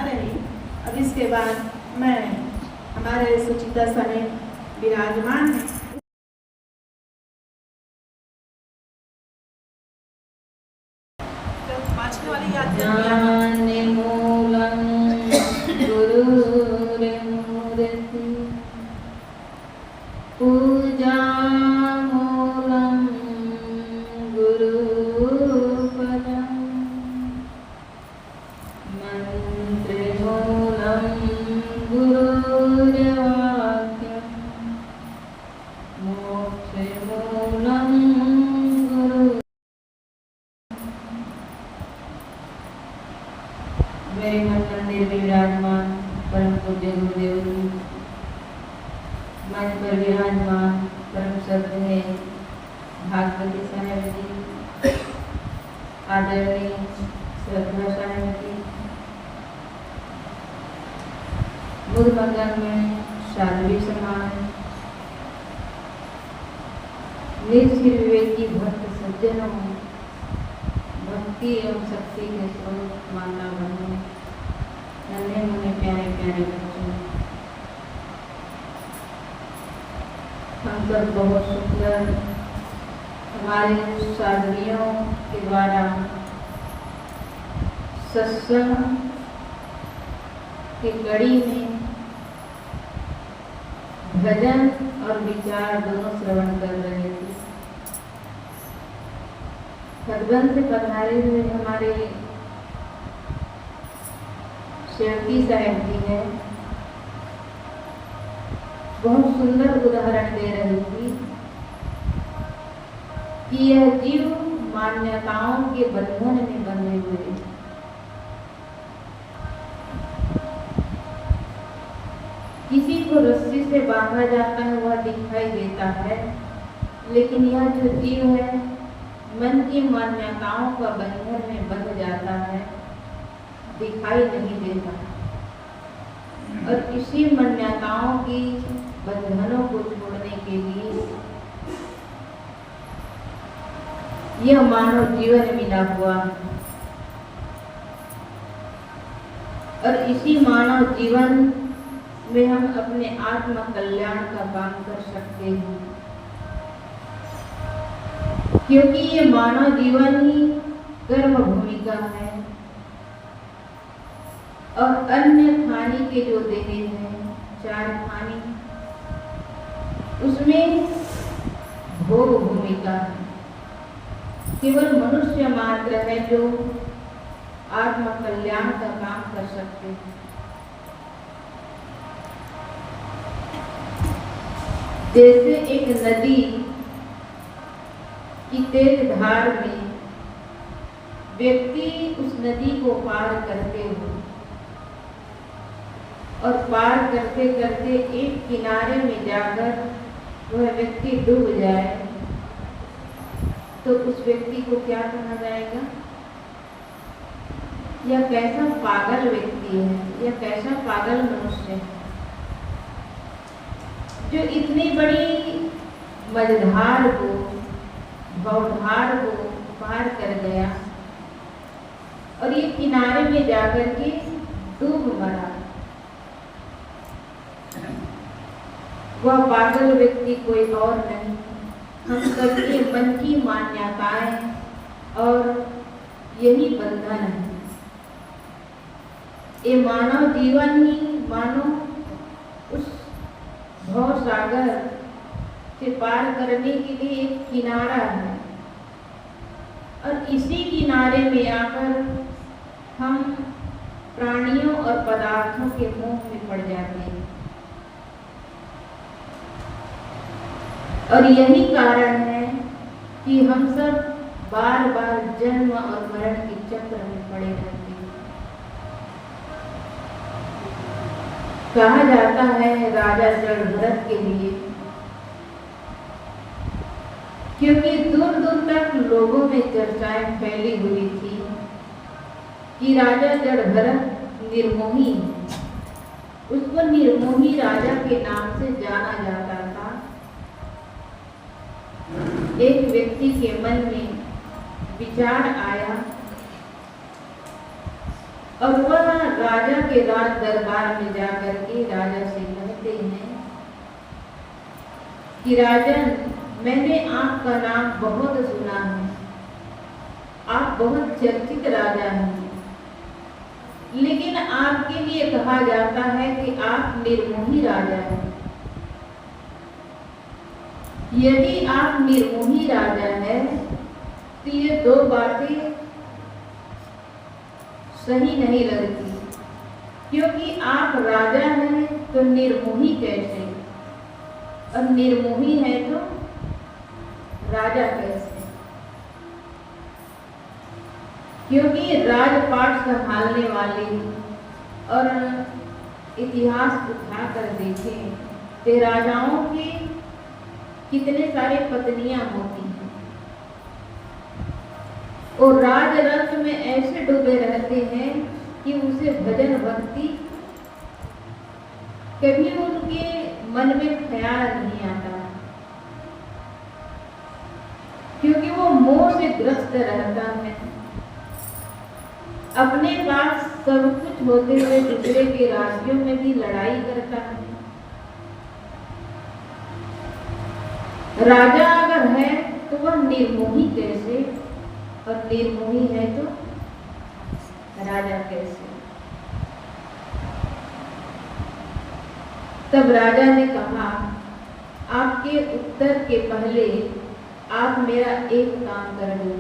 रही। अब इसके बाद मैं हमारे सुचिता समेत विराजमान है। ज्ञानमूलं गुरुर्मूर्ति पूजामूलं गुरुपदं मन्त्रमूलं गुरुर्वाक्यं मोक्षमूलं गुरु। मेरे मन मंदिर में विराजमान परम पूज्य गुरुदेव जी, मंच पर विराजमान परम श्रद्धेय भागवती साहेब जी, आदरणीय श्रद्धा साहेब जी, बुद्ध मंगल में साध्वी समाज, निज श्री विवेकी भक्त सज्जनों, भक्ति एवं शक्ति के स्वरूप माता बहनों, नन्हे मुन्ने प्यारे प्यारे बच्चों, हम सब बहुत सुंदर हमारे साधवियों के द्वारा सत्संग की कड़ी में भजन और विचार दोनों श्रवण कर रहे थे। सदबन से पधारे हुए हमारे सेवकी साहेब जी है, बहुत सुंदर उदाहरण दे रही थी कि यह जीव मान्यताओं के बंधन में बंधे हुए, किसी को रस्सी से बांधा जाता है वह दिखाई देता है, लेकिन यह जो जीव है मन की मान्यताओं का बंधन में बंध जाता है, दिखाई नहीं देता। और इसी मान्यताओं की बंधनों को छोड़ने के लिए यह मानव जीवन मिला हुआ है। और इसी मानव जीवन में हम अपने आत्म कल्याण का काम कर सकते हैं, क्योंकि ये मानव जीवन ही कर्म भूमिका है। और अन्य खानी के जो देह हैं, चार खानी, उसमें भोग भूमिका है। केवल मनुष्य मात्र है जो आत्म कल्याण का काम कर सकते हैं। जैसे एक नदी की तेज धार में व्यक्ति उस नदी को पार करते हुए और पार करते करते एक किनारे में जाकर वह व्यक्ति डूब जाए, तो उस व्यक्ति को क्या कहा जाएगा? यह कैसा पागल व्यक्ति है, यह कैसा पागल मनुष्य है जो इतनी बड़ी मझधार को, भवधार को पार कर गया और ये किनारे में जाकर के डूब मरा। वह पागल व्यक्ति कोई और नहीं, हम सबके मन की मान्यताएं और यही बंधन है। ये मानव जीवन ही मानो उस भव सागर से पार करने के लिए एक किनारा है, और इसी किनारे में आकर हम प्राणियों और पदार्थों के मोह में पड़ जाते हैं। और यही कारण है कि हम सब बार बार जन्म और मरण के चक्र में पड़े रहते हैं। कहा जाता है राजा जड़ भरत के लिए, क्योंकि दूर दूर तक लोगों में चर्चाएं फैली हुई थी कि राजा जड़ भरत निर्मोही, उसको निर्मोही राजा के नाम से जाना जाता था। एक व्यक्ति के मन में विचार आया और वह राजा के राज दरबार में जाकर के राजा से कहते हैं कि राजन, मैंने आपका नाम बहुत सुना है, आप बहुत चर्चित राजा हैं, लेकिन आपके लिए कहा जाता है कि आप निर्मोही राजा हैं। यदि आप निर्मोही राजा हैं तो ये दो बातें सही नहीं लगती, क्योंकि आप राजा हैं तो निर्मोही कैसे, और निर्मोही है तो राजा कैसे? क्योंकि राजपाट संभालने वाले और इतिहास उठाकर देखें तो राजाओं के कितने सारे पत्नियां होती हैं और राजरंग में ऐसे डूबे रहते हैं कि उसे भजन भक्ति कभी उनके मन में ख्याल नहीं आता, क्योंकि वो मोह से ग्रस्त रहता है। अपने पास सब कुछ होते हुए दूसरे के राज्यों में भी लड़ाई करता है। राजा अगर है तो वह निर्मोही कैसे, और निर्मोही है तो राजा कैसे? तब राजा ने कहा, आपके उत्तर के पहले आप मेरा एक काम कर दो।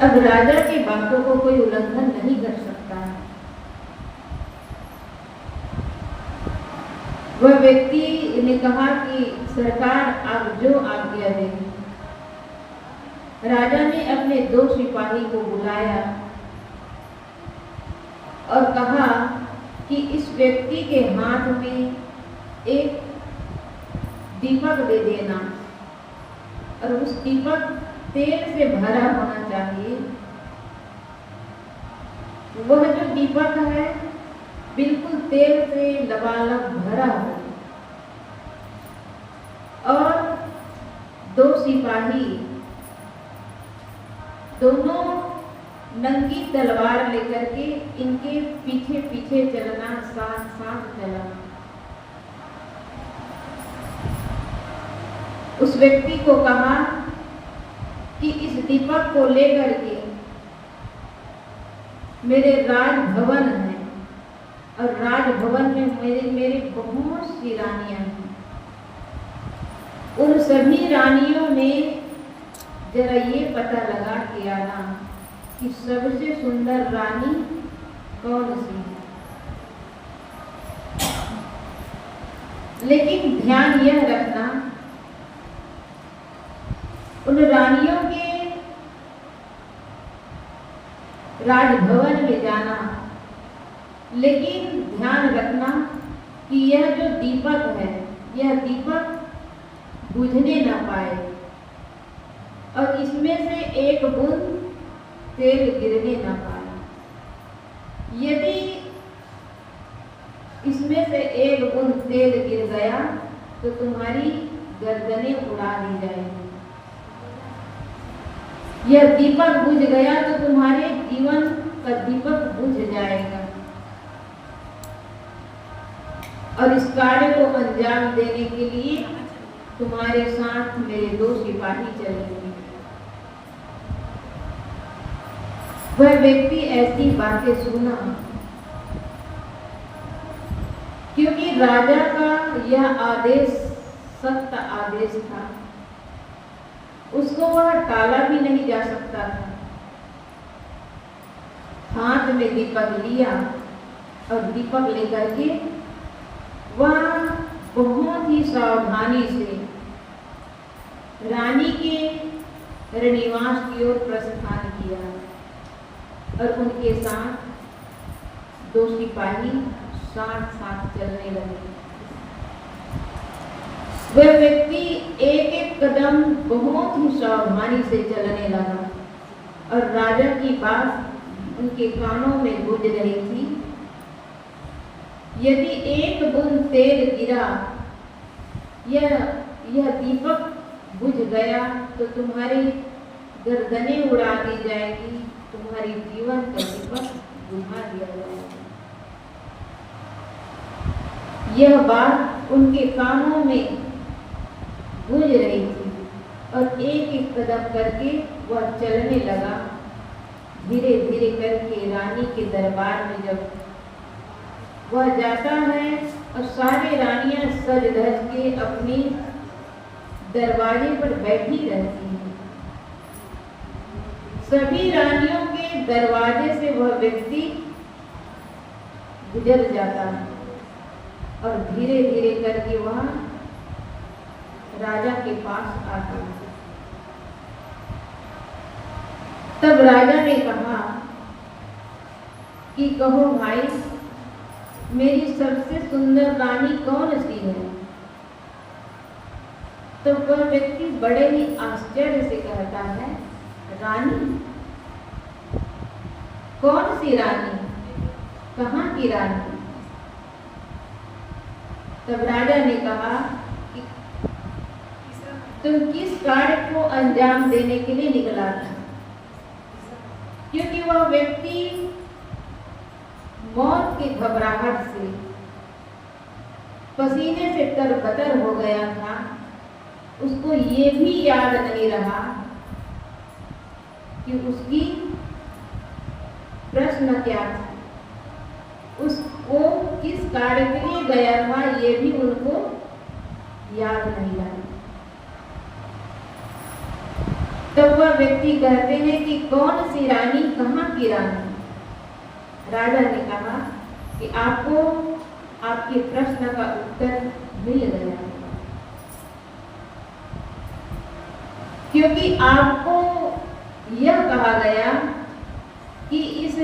अब राजा की बातों को कोई उल्लंघन नहीं कर सकता। वह व्यक्ति ने कहा कि सरकार, आप जो आज्ञा दें। राजा ने अपने 2 सिपाही को बुलाया और कहा कि इस व्यक्ति के हाथ में एक दीपक दे देना, और उस दीपक तेल से भरा होना चाहिए। वह जो दीपक है बिल्कुल तेल से लबालब भरा हो, और 2 सिपाही दोनों नंगी तलवार लेकर के इनके पीछे पीछे चलना, साथ साथ चलना। उस व्यक्ति को कहा कि इस दीपक को लेकर के मेरे राजभवन है, और राजभवन में मेरी बहुत सी रानियां हैं। उन सभी रानियों में जरा ये पता लगा के आना कि सबसे सुंदर रानी कौन सी है। लेकिन ध्यान यह रखना, उन रानियों के राजभवन में जाना, लेकिन ध्यान रखना कि यह जो दीपक है, यह दीपक बुझने न पाए, और इसमें से एक बूंद तेल गिरने न पाए। यदि इसमें से एक बूंद तेल गिर गया तो तुम्हारी गर्दनें उड़ा दी जाएगी। यह दीपक बुझ गया तो तुम्हारे जीवन का दीपक बुझ जाएगा, और इस कार्य को अंजाम देने के लिए तुम्हारे साथ मेरे 2 सिपाही चलेंगे। वह व्यक्ति ऐसी बातें सुना, क्योंकि राजा का यह आदेश सख्त आदेश था, उसको वह टाला भी नहीं जा सकता था। हाथ में दीपक लिया और दीपक लेकर के वह बहुत ही सावधानी से रानी के रणनिवास की ओर प्रस्थान किया, और उनके साथ 2 सिपाही साथ साथ चलने लगे। वह व्यक्ति एक एक कदम बहुत ही सावधानी से चलने लगा, और राजा की बात उनके कानों में गूंज रही थी। यदि एक बूंद तेल गिरा, यह दीपक बुझ गया तो तुम्हारे गर्दनें उड़ा दी जाएगी, तुम्हारी जीवन का दीपक बुझा दिया जाएगा। यह बात उनके कानों में गूंज रही थी और एक एक कदम करके वह चलने लगा। धीरे धीरे करके रानी के दरबार में जब वह जाता है और सारी रानियां सज धज के अपनी दरवाजे पर बैठी रहती हैं। सभी रानियों के दरवाजे से वह व्यक्ति गुजर जाता है और धीरे धीरे करके वह राजा के पास आता है। तब राजा ने कहा कि कहो भाई, मेरी सबसे सुंदर रानी कौन सी है? तो वह व्यक्ति बड़े ही आश्चर्य से कहता है, रानी? कौन सी रानी? कहाँ की रानी? तब राजा ने कहा कि तुम किस कार्य को अंजाम देने के लिए निकला था? क्योंकि वह व्यक्ति मौत की घबराहट से पसीने से तरबतर हो गया था। उसको ये भी याद नहीं रहा कि उसकी प्रश्न क्या था, उसको किस कार्य के लिए गया था, ये भी उनको याद नहीं रहा। तब वह व्यक्ति कहते हैं कि कौन सी रानी, कहाँ की रानी? राजा ने कहा कि आपको आपके प्रश्न का उत्तर मिल गया, क्योंकि आपको यह कहा गया कि इस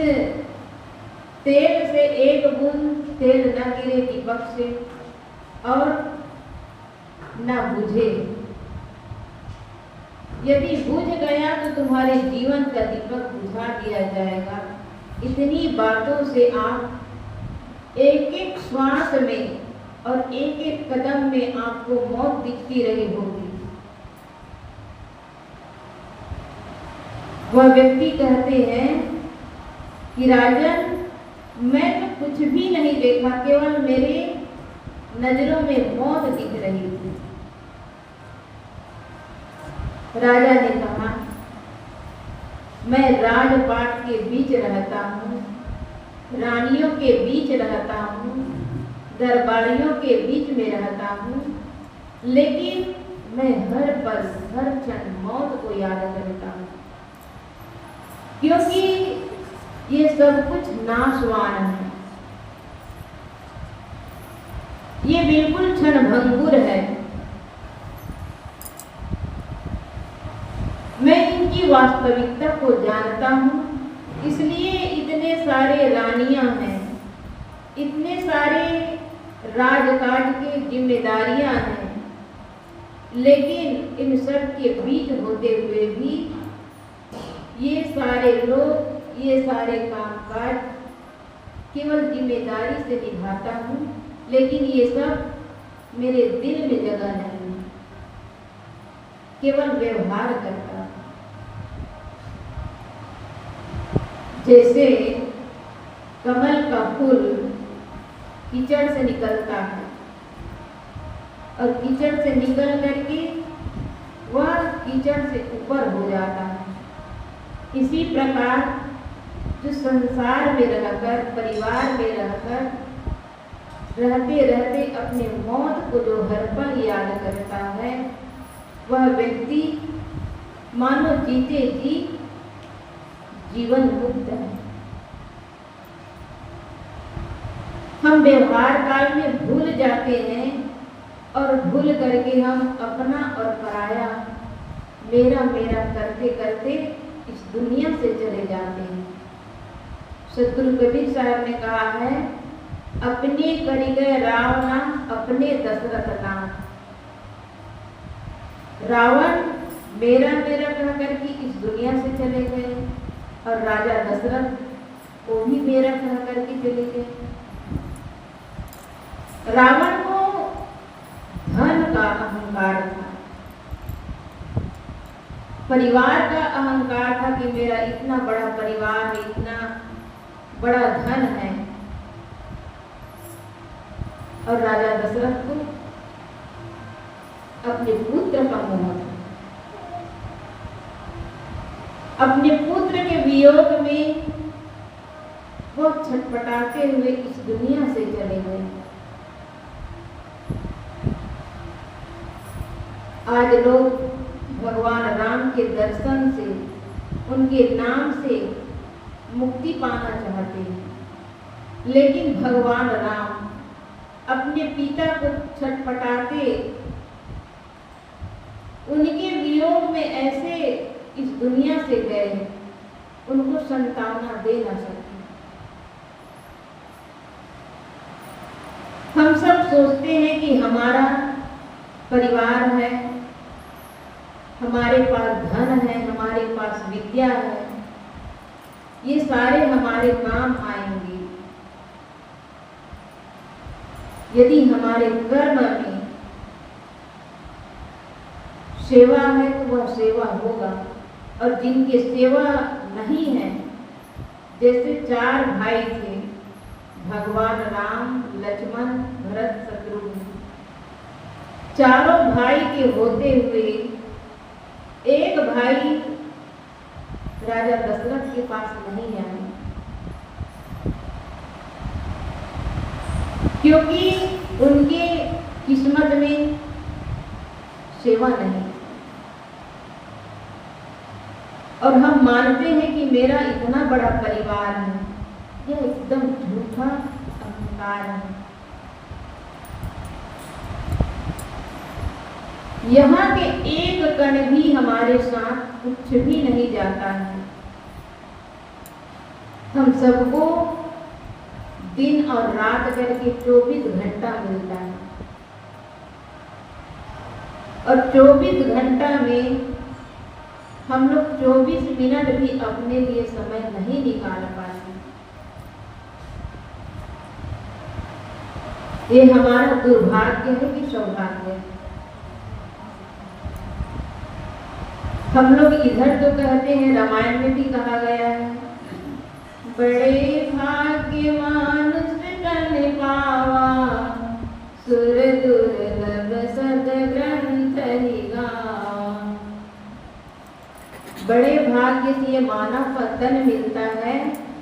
तेल से एक बूंद तेल न गिरे दीपक से और न बुझे। यदि बुझ गया तो तुम्हारे जीवन का दीपक बुझा दिया जाएगा। इतनी बातों से आप एक एक श्वास में और एक एक कदम में आपको मौत दिखती रही होगी। वह व्यक्ति कहते हैं कि राजन, मैं तो कुछ भी नहीं देखा, केवल मेरे नजरों में मौत दिख रही थी। राजा ने कहा, मैं राजपाट के बीच रहता हूँ, रानियों के बीच रहता हूँ, दरबारियों के बीच में रहता हूँ, लेकिन मैं हर पल हर क्षण मौत को याद करता हूँ, क्योंकि ये सब कुछ नाशवान है। ये बिल्कुल क्षणभंगुर है। मैं इनकी वास्तविकता को जानता हूँ, इसलिए इतने सारे रानियां हैं, इतने सारे राजकाज की जिम्मेदारियां हैं, लेकिन इन सब के बीच होते हुए भी ये सारे लोग, ये सारे कामकाज केवल जिम्मेदारी से निभाता हूँ, लेकिन ये सब मेरे दिल में जगह नहीं, केवल व्यवहार करता हूँ। जैसे कमल का फूल कीचड़ से निकलता है और कीचड़ से निकल करके वह कीचड़ से ऊपर हो जाता है, इसी प्रकार जो संसार में रहकर, परिवार में रहकर, रहते रहते अपने मौत को जो हर पल याद करता है, वह व्यक्ति मानो जीते जी जीवन मुक्त है। हम व्यवहार काल में भूल जाते हैं और भूल करके हम अपना और पराया, मेरा मेरा करते करते इस दुनिया से चले जाते हैं। सतगुरु कबीर साहब ने कहा है, अपने करी गए रावण अपने दशरथ नाम। रावण मेरा मेरा कह करके इस दुनिया से चले गए और राजा दशरथ को भी मेरा कह करके चले गए। रावण को धन का अहंकार था, परिवार का अहंकार था कि मेरा इतना बड़ा परिवार है, इतना बड़ा धन है। और राजा दशरथ को अपने पुत्र का मोह था। अपने पुत्र के वियोग में वो छटपटाते हुए इस दुनिया से चले गए। आज लोग भगवान राम के दर्शन से, उनके नाम से मुक्ति पाना चाहते हैं, लेकिन भगवान राम अपने पिता को छटपटाते, उनके वियोग में ऐसे इस दुनिया से गए, उनको संतावना दे ना सके। हम सब सोचते हैं कि हमारा परिवार है, हमारे पास धन है, हमारे पास विद्या है, ये सारे हमारे काम आएंगे यदि हमारे कर्म में सेवा है तो वह सेवा होगा। और जिनके सेवा नहीं है, जैसे 4 भाई थे, भगवान राम, लक्ष्मण, भरत, शत्रुघ्न, चारों भाई के होते हुए एक भाई राजा दशरथ के पास नहीं आए, क्योंकि उनके किस्मत में सेवा नहीं। और हम मानते हैं कि मेरा इतना बड़ा परिवार है, यह एकदम झूठा अहंकार है। यहाँ के एक कण भी हमारे साथ कुछ भी नहीं जाता है। हम सबको दिन और रात करके 24 घंटा मिलता है, और 24 घंटा में हम लोग 24 मिनट भी अपने लिए समय नहीं निकाल पाते। ये हमारा दुर्भाग्य है कि सौभाग्य है। हम लोग इधर तो कहते हैं, रामायण में भी कहा गया है, बड़े भाग्यवान तन पावा, सुर दुर्लभ सद्ग्रंथ ही गावा। बड़े भाग्य से ये मानव का तन मिलता है,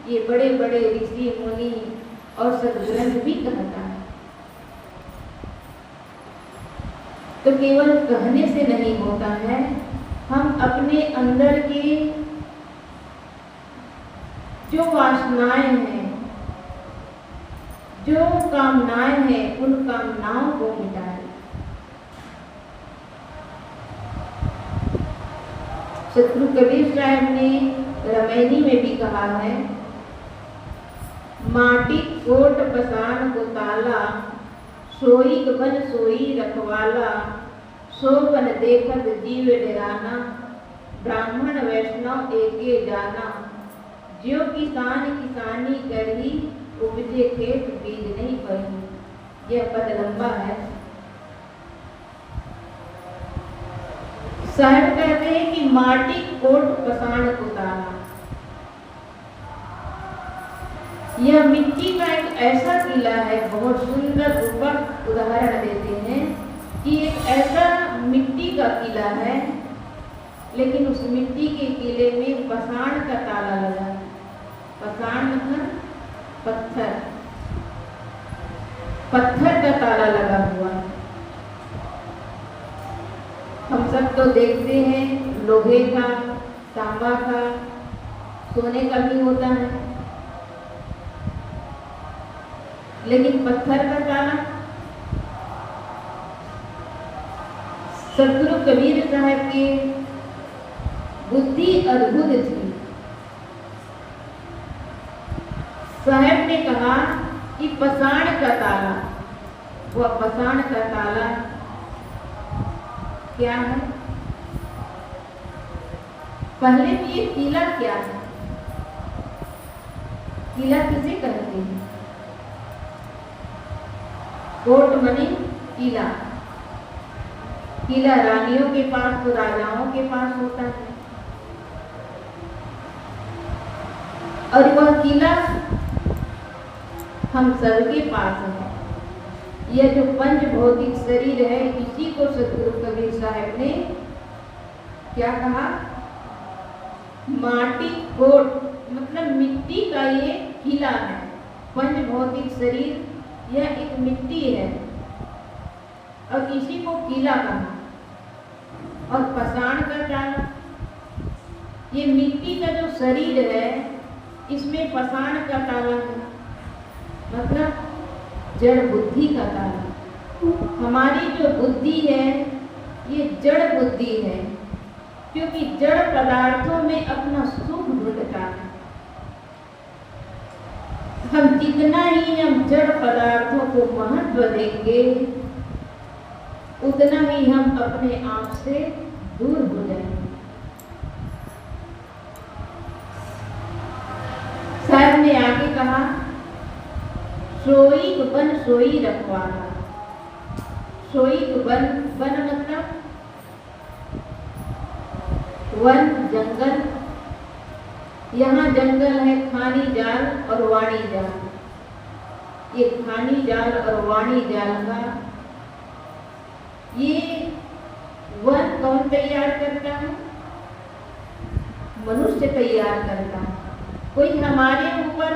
ये बड़े बड़े ऋषि मुनि और सद्ग्रंथ भी कहता है। तो केवल कहने से नहीं होता है, हम अपने अंदर की जो वासनाएं हैं, जो कामनाएं हैं, उन कामनाओं को मिटाएं। सतगुरु कबीर साहब ने रामायणी में भी कहा है, माटी कोट पसान को ताला, सोई बन सोई रखवाला, सोबन देखत जीव डराना, ब्राह्मण वैष्णव एके जाना, ज्यो किसान किसानी करही, उपजे खेत बीज नहीं पही। यह पद लंबा है। साहब कहते हैं कि माटी कोट पसाण को ताला, यह मिट्टी का एक ऐसा किला है। बहुत सुंदर रूपक उदाहरण देते हैं कि एक ऐसा मिट्टी का किला है, लेकिन उस मिट्टी के किले में पसाण का ताला लगा है। पसाण मतलब पत्थर, पत्थर का ताला लगा हुआ है। हम सब तो देखते हैं लोहे का, तांबा का, सोने का भी होता है, लेकिन पत्थर का ताला। सतगुरु कबीर साहब की बुद्धि अद्भुत थी। साहब ने कहा कि पसाण का ताला, वह पसाण का ताला क्या है? पहले भी ये किला क्या है? किला किसे कहते हैं? कोट मनी किला। किला रानियों के पास तो राजाओं के पास होता है, और वह किला हम सबके पास है। यह जो पंच भौतिक शरीर है, इसी को सतगुरु कबीर साहब ने क्या कहा, माटी कोट, मतलब मिट्टी का ये किला है। पंच भौतिक शरीर यह एक मिट्टी है और इसी को किला कहा। और पाषाण का टाला, ये मिट्टी का जो शरीर है इसमें पाषाण का ताला है, मतलब जड़ बुद्धि का ताला। हमारी जो बुद्धि है ये जड़ बुद्धि है, क्योंकि जड़ पदार्थों में अपना सुख ढूंढता है। हम जितना ही हम जड़ पदार्थों को महत्व देंगे उतना ही हम अपने आप से दूर हो जाएंगे। साहब ने आगे कहा, सोई बन सोई रखवाला। सोई बन, वन मतलब वन जंगल। यहाँ जंगल है खानी जाल और वाणी जाल। ये खानी जाल और वाणी जाल का ये वन कौन तैयार करता है? मनुष्य तैयार करता है। कोई हमारे ऊपर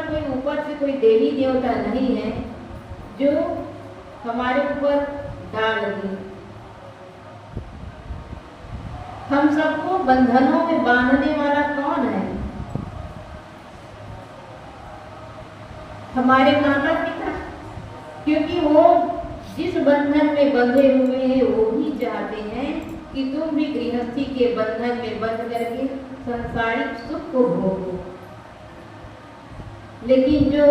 से कोई देवी देवता नहीं है जो हमारे ऊपर डाल दिए। हम सबको बंधनों में बांधने वाला कौन है? हमारे माता पिता, क्योंकि वो जिस बंधन में बंधे हुए हैं वो भी चाहते हैं कि तुम भी गृहस्थी के बंधन में बंध करके संसारिक सुख को भोगो। लेकिन जो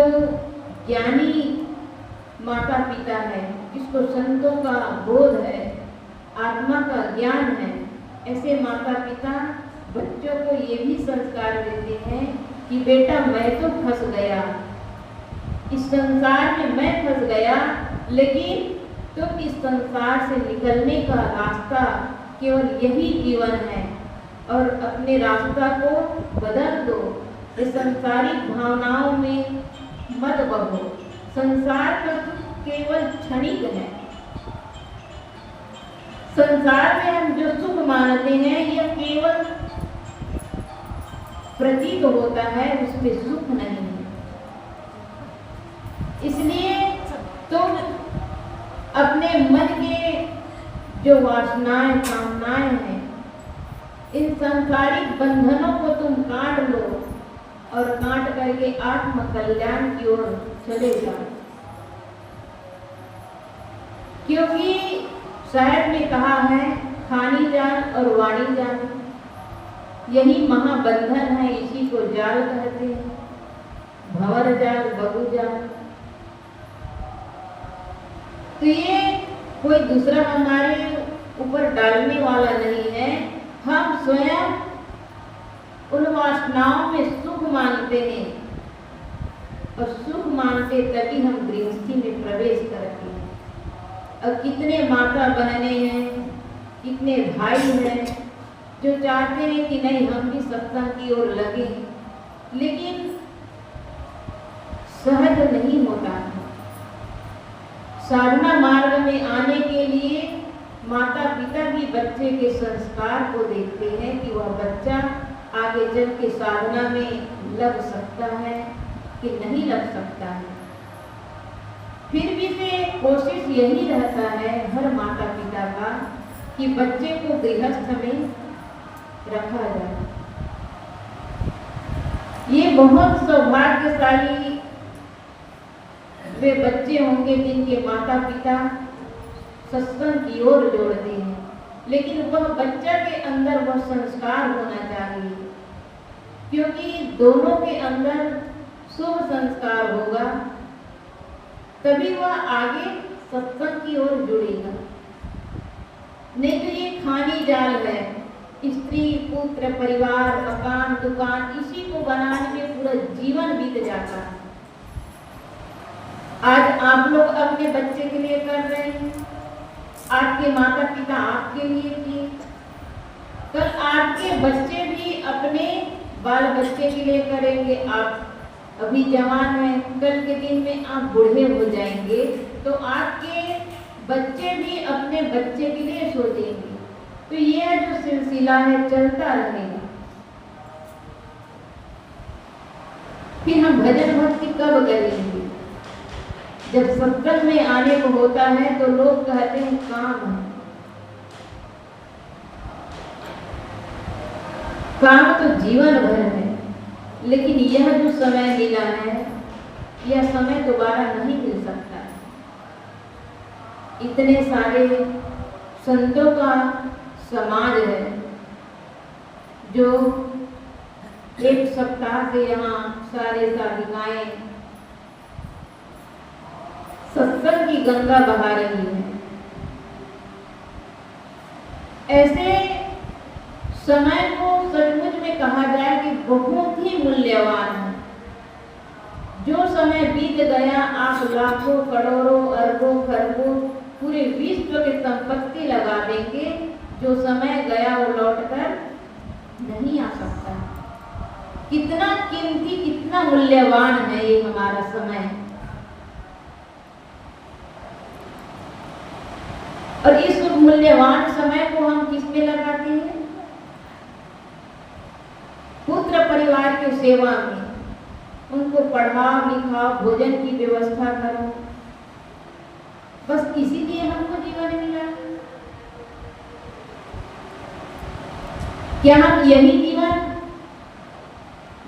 ज्ञानी माता पिता है, जिसको संतों का बोध है, आत्मा का ज्ञान है, ऐसे माता पिता बच्चों को ये भी संस्कार देते हैं कि बेटा मैं तो फंस गया, इस संसार में मैं फंस गया, लेकिन तुम इस संसार से निकलने का रास्ता केवल यही जीवन है और अपने रास्ता को बदल दो। इस संसारिक भावनाओं में मत बहो। संसार का सुख केवल क्षणिक है। संसार में हम जो सुख मानते हैं यह केवल प्रतीक होता है, उसमें सुख नहीं है। इसलिए तुम अपने मन के जो वासनाएं कामनाएं हैं, इन सांसारिक बंधनों को तुम काट लो और काट करके आत्म कल्याण की ओर चले जाओ। क्योंकि साहब ने कहा है खानी जाल और वाणी जाल, यही महाबंधन है, इसी को जाल कहते हैं। भंवर जाल, बगु जाल। तो ये कोई दूसरा हमारे ऊपर डालने वाला नहीं है। हम स्वयं उन वासनाओं में सुख मानते हैं और सुख मानते तभी हम गृहस्थी में प्रवेश करते हैं। और कितने माता बहने हैं, कितने भाई हैं जो चाहते हैं कि नहीं हम भी सत्संग की ओर लगे, लेकिन सहज नहीं होता है। साधना मार्ग में आने के लिए माता पिता भी बच्चे के संस्कार को देखते हैं कि वह बच्चा आगे चल के साधना में लग सकता है कि नहीं लग सकता है। फिर भी से कोशिश यही रहता है हर माता पिता का कि बच्चे को गृहस्थ में रखा जाए। ये बहुत सौभाग्यशाली वे बच्चे होंगे जिनके माता पिता सत्संग की ओर जोड़ते हैं, लेकिन वह बच्चा के अंदर वह संस्कार होना चाहिए, क्योंकि दोनों के अंदर शुभ संस्कार होगा तभी वह आगे सत्संग की ओर जुड़ेगा। नहीं तो ये खानी जाल है, स्त्री पुत्र परिवार मकान दुकान इसी को बनाने में पूरा जीवन बीत जाता है। आज आप लोग अपने बच्चे के लिए कर रहे हैं, आपके माता पिता आपके लिए किए, कल आपके बच्चे भी अपने बाल बच्चे के लिए करेंगे, आप अभी जवान है, कल के दिन में आप बूढ़े हो जाएंगे तो आपके बच्चे भी अपने बच्चे के लिए सोचेंगे। तो यह जो सिलसिला है चलता रहेगा। फिर हम भजन भक्ति कब करेंगे? जब सत्संग में आने को होता है तो लोग कहते हैं काम है। काम तो जीवन भर है, लेकिन यह जो समय मिला है यह समय दोबारा नहीं मिल सकता है। इतने सारे संतों का समाज है जो एक सप्ताह से यहाँ सारे साधिकाएं सत्संग की गंगा बहा रही है। ऐसे समय को सचमुच में कहा जाए कि बहुत ही मूल्यवान है। जो समय बीत गया आप लाखों करोड़ों अरबों खरबों पूरे विश्व की संपत्ति लगा देंगे, जो समय गया वो लौटकर नहीं आ सकता। कितना कीमती कितना मूल्यवान है ये हमारा समय। और इस मूल्यवान समय को हम किस में लगाते हैं? पुत्र परिवार की सेवा में। उनको पढ़ाओ लिखाओ, भोजन की व्यवस्था करो, बस इसीलिए हमको जीवन मिला। क्या हम यही जीवन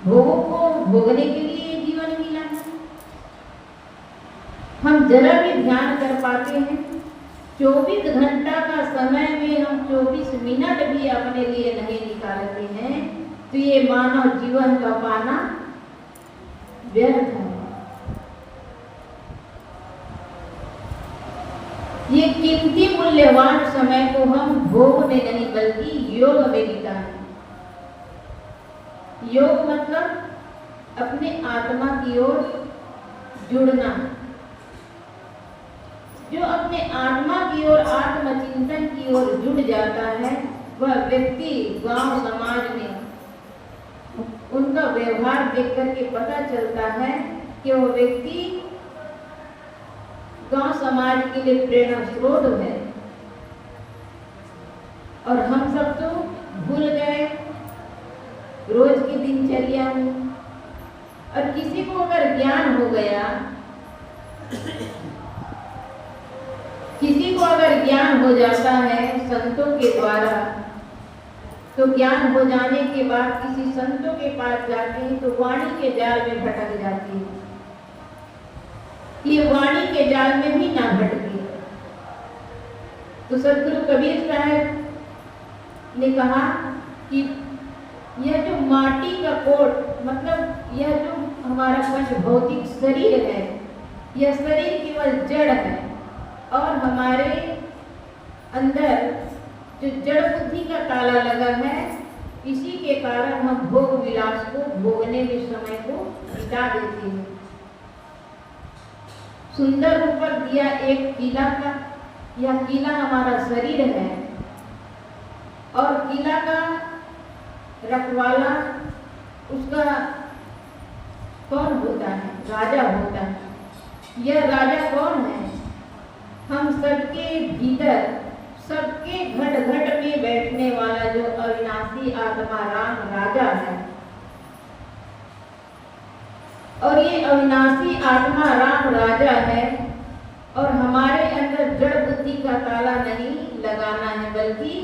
भोगों को भोगने के लिए जीवन मिला है? हम जरा भी ध्यान कर पाते हैं 24 घंटा का समय में हम 24 मिनट भी अपने लिए नहीं निकालते हैं, तो ये मानव जीवन का पाना व्यर्थ है। ये कीमती मूल्यवान समय को हम भोग में नहीं बल्कि योग में बिताएं। योग मतलब अपने आत्मा की ओर जुड़ना। जो अपने आत्मा की ओर आत्मचिंतन की ओर जुड़ जाता है वह व्यक्ति गांव समाज में उनका व्यवहार देख करके पता चलता है कि वो व्यक्ति गांव समाज के लिए प्रेरणा स्रोत है। और हम सब तो भूल गए रोज की दिनचर्या में। और किसी को अगर ज्ञान हो गया, किसी को अगर ज्ञान हो जाता है संतों के द्वारा, तो ज्ञान हो जाने के बाद किसी संतों के पास जाते हैं तो वाणी के जाल में भटक जाती है। ये वाणी के जाल में भी ना भटके। तो सदगुरु कबीर साहब ने कहा कि यह जो माटी का कोट, मतलब यह जो हमारा पंच भौतिक शरीर है, यह शरीर केवल जड़ है और हमारे अंदर जो जड़ बुद्धि का ताला लगा है, इसी के कारण हम भोग विलास को भोगने में समय को बिता देते हैं। सुंदर ऊपर दिया एक किला का, यह किला हमारा शरीर है और किला का रखवाला उसका कौन होता है? राजा होता है। यह राजा कौन है? हम सबके भीतर, सबके घट घट में बैठने वाला जो अविनाशी आत्मा राम राजा है। और ये अविनाशी आत्मा राम राजा है और हमारे अंदर जड़ बुद्धि का ताला नहीं लगाना है, बल्कि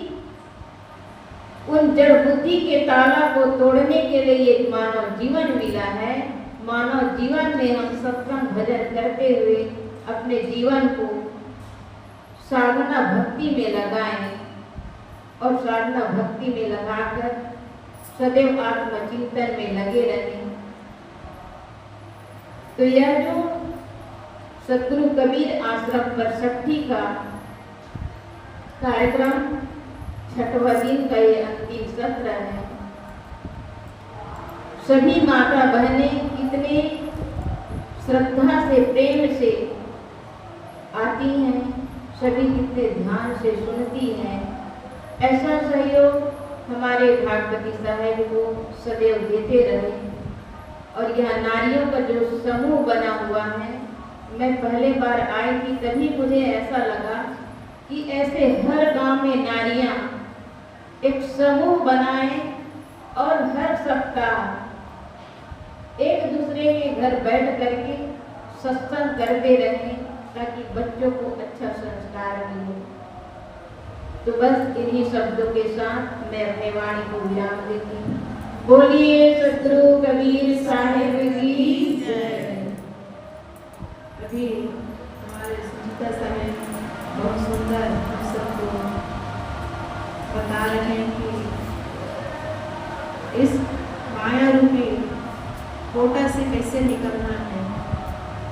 उन जड़ बुद्धि के ताला को तोड़ने के लिए ये मानव जीवन मिला है। मानव जीवन में हम सत्संग भजन करते हुए अपने जीवन को साधना भक्ति में लगाएं और साधना भक्ति में लगाकर सदैव आत्मचिंतन में लगे रहें। तो यह जो सदगुरु कबीर आश्रम परसठी का कार्यक्रम 6वां दिन का ये अंतिम सत्र है। सभी माता बहनें कितने श्रद्धा से प्रेम से आती हैं, सभी कितने ध्यान से सुनती हैं। ऐसा सहयोग हमारे भागवती साहब को सदैव देते रहे। और यह नारियों का जो समूह बना हुआ है, मैं पहले बार आई थी तभी मुझे ऐसा लगा कि ऐसे हर गांव में नारियां एक समूह बनाएं और हर सप्ताह एक दूसरे के घर बैठ करके सत्संग करते रहें ताकि बच्चों को अच्छा संस्कार मिले। तो बस इन्हीं शब्दों के साथ मैं अपने वाणी को विराम देती हूँ। बोलिए सद्गुरु कबीर साहिब की जय। अभी हमारे सुचिता साहब बहुत सुंदर हम सबको बता रहे हैं कि इस माया रूपी कोटा से कैसे निकलना है।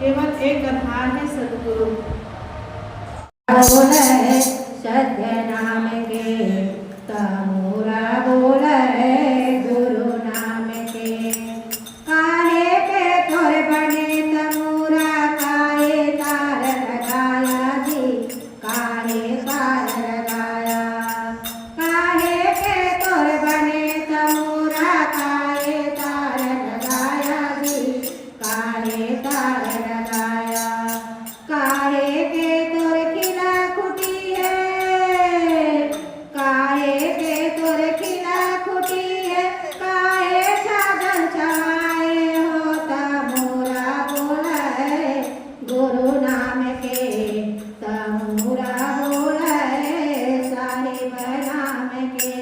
केवल एक आधार है सद्गुरु। बोले सत्य नाम के तमोरा बोले गुरु नाम के काहे के तोर बने तमोरा काहे तार लगाया जी काहे तार लगाया काहे के तोर बने तमोरा काहे तार लगाया जी काहे तार लगाया काहे के तोर खिला खुटी है काहे के तोर खिला खुटी है काहे छागल छाए होता मोरा बोला है गुरु नाम के तमोरा बोला है साहिब नाम के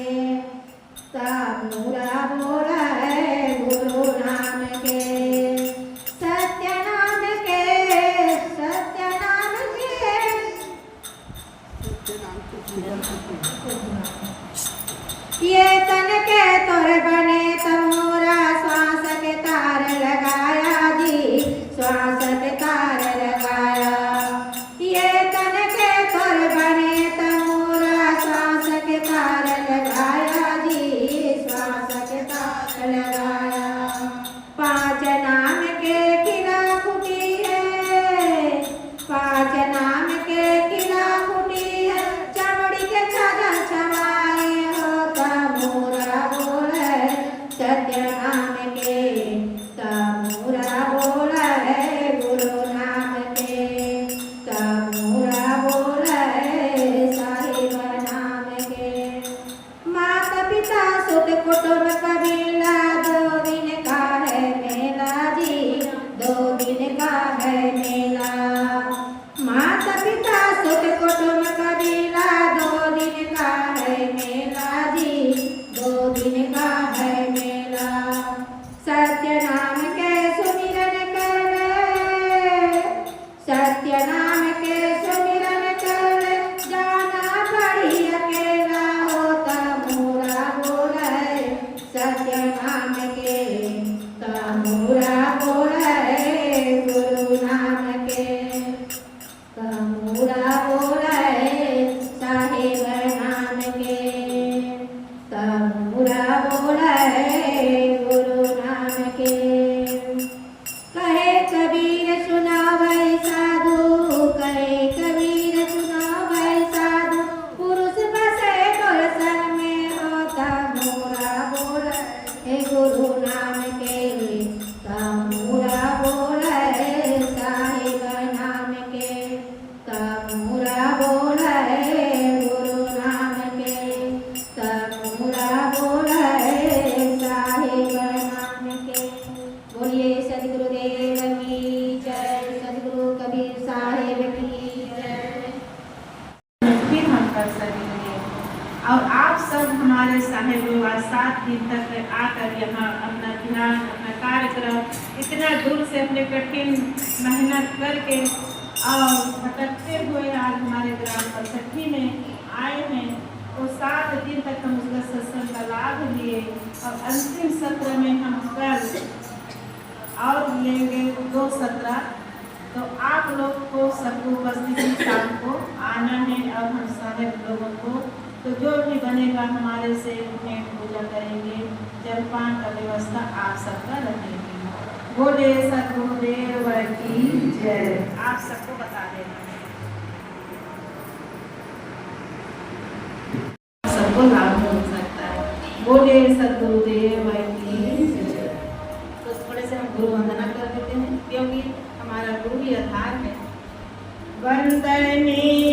तमोरा बोला है गुरु नाम के सत्य नाम के सत्य नाम के ये तन के तोर बने तमोरा श्वास के तार लगाया जी श्वास के तार लगाया ये तन के तोर बने तमोरा श्वास के तार लगाया जी श्वास के तार लगाया पांच नाम के किला खुटी है पांच नाम के किला खुटी है चमड़ी के छागल छमाए होता मोरा बोले सत्य नाम के तमोरा बोले गुरु नाम के तमोरा बोले साहिब नाम के माता पिता सुत कुटुंब कबीला 2 दिन का है मेला जी 2 दिन का है मेला माता पिता सुत कुटुंब कबीला 2 दिन का है मेला जी 2 दिन का है मेला सत्य नाम के सुमिरन कर सत्य नाम के सुमिरन कर जाना बड़ी अकेला होता मोरा बोले सत्य नाम के तमोरा बोले गुरु नाम के तमोरा बोले साहिब नाम के तमोरा बोले गुरु नाम के कहे कबीर सुनावै साधु कहे कबीर सुनावै साधु पुरुष बसे तोर संग में होता मोरा बोले हे गुरु नाम के तमोरा बोले साहिब नाम के तमोरा बोले गुरु नाम के तमोरा बोले साहिब नाम के बोलिए सद्गुरुदेव की जय सद्गुरु कबीर साहिब की जय। फिर हम कर सकेंगे और आप सब हमारे साहिब 7 दिन तक आकर यहाँ अपना ध्यान अपना कार्यक्रम इतना दूर से अपने कठिन मेहनत करके और भटकते हुए आज हमारे ग्राम परसठी में आए हैं। तो 7 दिन तक हम उसका सत्संग का लाभ लिए और अंतिम सत्र में हम कल और लेंगे 2 सत्र। तो आप लोग को सबको उपस्थिति शाम को आना है और हम सारे लोगों को तो जो भी बनेगा हमारे से भेंट पूजा करेंगे। जलपान का व्यवस्था आप सबका रखेंगे। बोले सद्गुरुदेव की जय। आप सबको बता देना है, सबको लाभ हो सकता है। बोले सद्गुरुदेव की जय। तो थोड़े से हम गुरु वंदना कर देते हैं, क्योंकि हमारा गुरु ही आधार है। वंदनीय